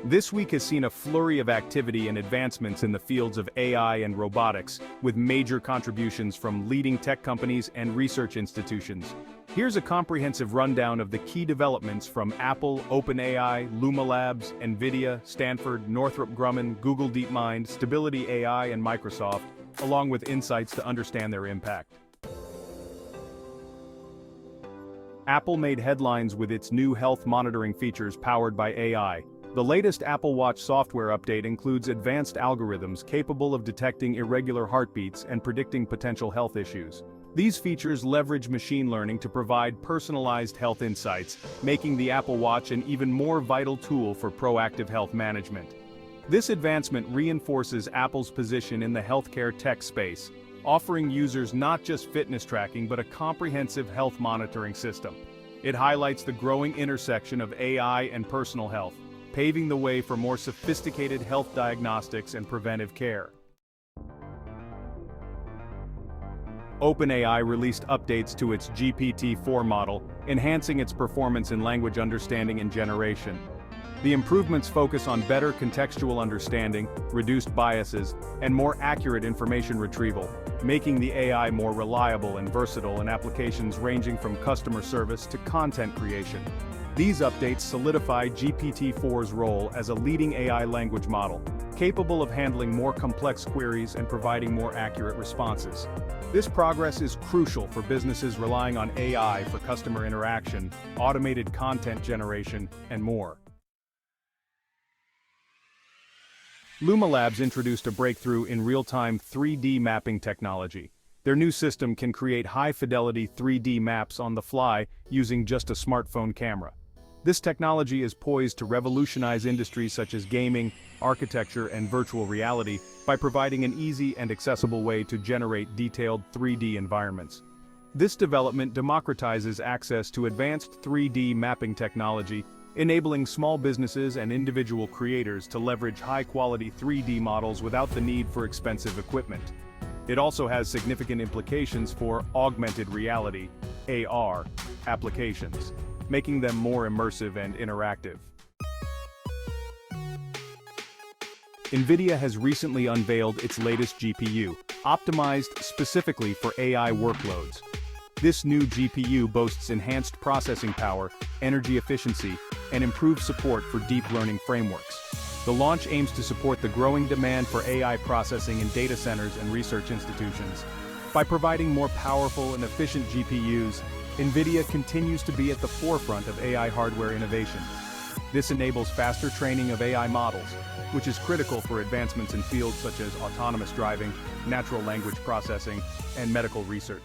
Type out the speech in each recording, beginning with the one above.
This week has seen a flurry of activity and advancements in the fields of AI and robotics, with major contributions from leading tech companies and research institutions. Here's a comprehensive rundown of the key developments from Apple, OpenAI, Luma Labs, NVIDIA, Stanford, Northrop Grumman, Google DeepMind, Stability AI, and Microsoft, along with insights to understand their impact. Apple made headlines with its new health monitoring features powered by AI. The latest Apple Watch software update includes advanced algorithms capable of detecting irregular heartbeats and predicting potential health issues. These features leverage machine learning to provide personalized health insights, making the Apple Watch an even more vital tool for proactive health management. This advancement reinforces Apple's position in the healthcare tech space, offering users not just fitness tracking but a comprehensive health monitoring system. It highlights the growing intersection of AI and personal health, paving the way for more sophisticated health diagnostics and preventive care. OpenAI released updates to its GPT-4 model, enhancing its performance in language understanding and generation. The improvements focus on better contextual understanding, reduced biases, and more accurate information retrieval, making the AI more reliable and versatile in applications ranging from customer service to content creation. These updates solidify GPT-4's role as a leading AI language model, capable of handling more complex queries and providing more accurate responses. This progress is crucial for businesses relying on AI for customer interaction, automated content generation, and more. Luma Labs introduced a breakthrough in real-time 3D mapping technology. Their new system can create high-fidelity 3D maps on the fly using just a smartphone camera. This technology is poised to revolutionize industries such as gaming, architecture, and virtual reality by providing an easy and accessible way to generate detailed 3D environments. This development democratizes access to advanced 3D mapping technology, enabling small businesses and individual creators to leverage high-quality 3D models without the need for expensive equipment. It also has significant implications for augmented reality (AR) applications, making them more immersive and interactive. NVIDIA has recently unveiled its latest GPU, optimized specifically for AI workloads. This new GPU boasts enhanced processing power, energy efficiency, and improved support for deep learning frameworks. The launch aims to support the growing demand for AI processing in data centers and research institutions. By providing more powerful and efficient GPUs, NVIDIA continues to be at the forefront of AI hardware innovation. This enables faster training of AI models, which is critical for advancements in fields such as autonomous driving, natural language processing, and medical research.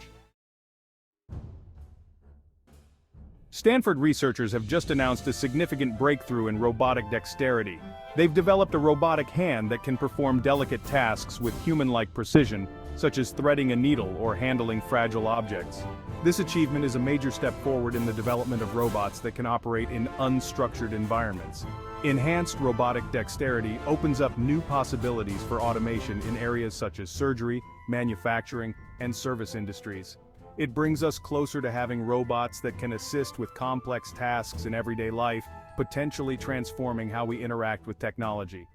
Stanford researchers have just announced a significant breakthrough in robotic dexterity. They've developed a robotic hand that can perform delicate tasks with human-like precision, such as threading a needle or handling fragile objects. This achievement is a major step forward in the development of robots that can operate in unstructured environments. Enhanced robotic dexterity opens up new possibilities for automation in areas such as surgery, manufacturing, and service industries. It brings us closer to having robots that can assist with complex tasks in everyday life, potentially transforming how we interact with technology.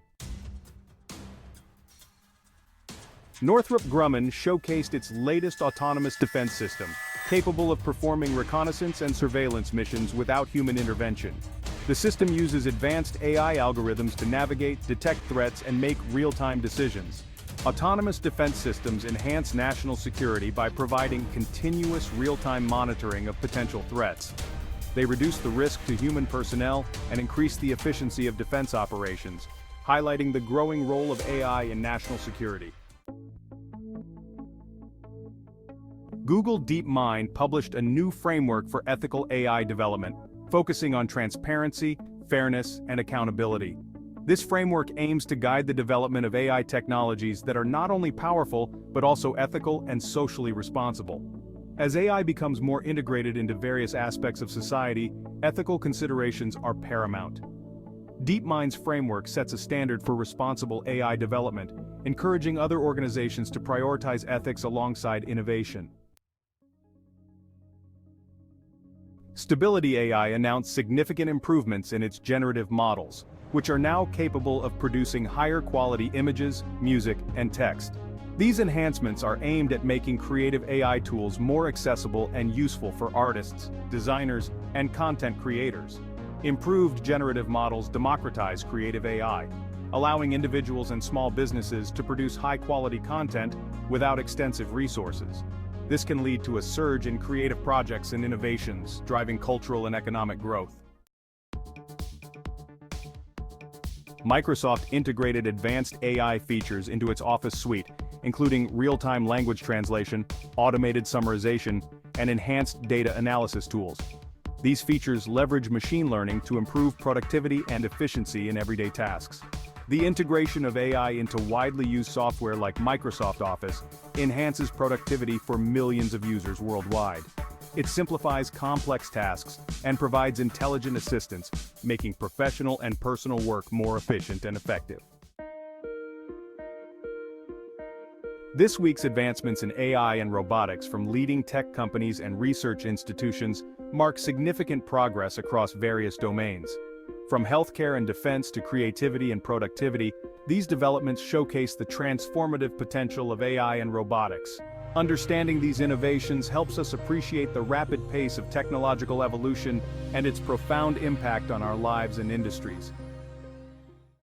Northrop Grumman showcased its latest autonomous defense system, capable of performing reconnaissance and surveillance missions without human intervention. The system uses advanced AI algorithms to navigate, detect threats, and make real-time decisions. Autonomous defense systems enhance national security by providing continuous real-time monitoring of potential threats. They reduce the risk to human personnel and increase the efficiency of defense operations, highlighting the growing role of AI in national security. Google DeepMind published a new framework for ethical AI development, focusing on transparency, fairness, and accountability. This framework aims to guide the development of AI technologies that are not only powerful, but also ethical and socially responsible. As AI becomes more integrated into various aspects of society, ethical considerations are paramount. DeepMind's framework sets a standard for responsible AI development, encouraging other organizations to prioritize ethics alongside innovation. Stability AI announced significant improvements in its generative models. which are now capable of producing higher quality images, music, and text. These enhancements are aimed at making creative AI tools more accessible and useful for artists, designers, and content creators. Improved generative models democratize creative AI, allowing individuals and small businesses to produce high-quality content without extensive resources. This can lead to a surge in creative projects and innovations, driving cultural and economic growth. Microsoft integrated advanced AI features into its Office suite, including real-time language translation, automated summarization, and enhanced data analysis tools. These features leverage machine learning to improve productivity and efficiency in everyday tasks. The integration of AI into widely used software like Microsoft Office enhances productivity for millions of users worldwide. It simplifies complex tasks and provides intelligent assistance, making professional and personal work more efficient and effective. This week's advancements in AI and robotics from leading tech companies and research institutions mark significant progress across various domains. From healthcare and defense to creativity and productivity, these developments showcase the transformative potential of AI and robotics. Understanding these innovations helps us appreciate the rapid pace of technological evolution and its profound impact on our lives and industries.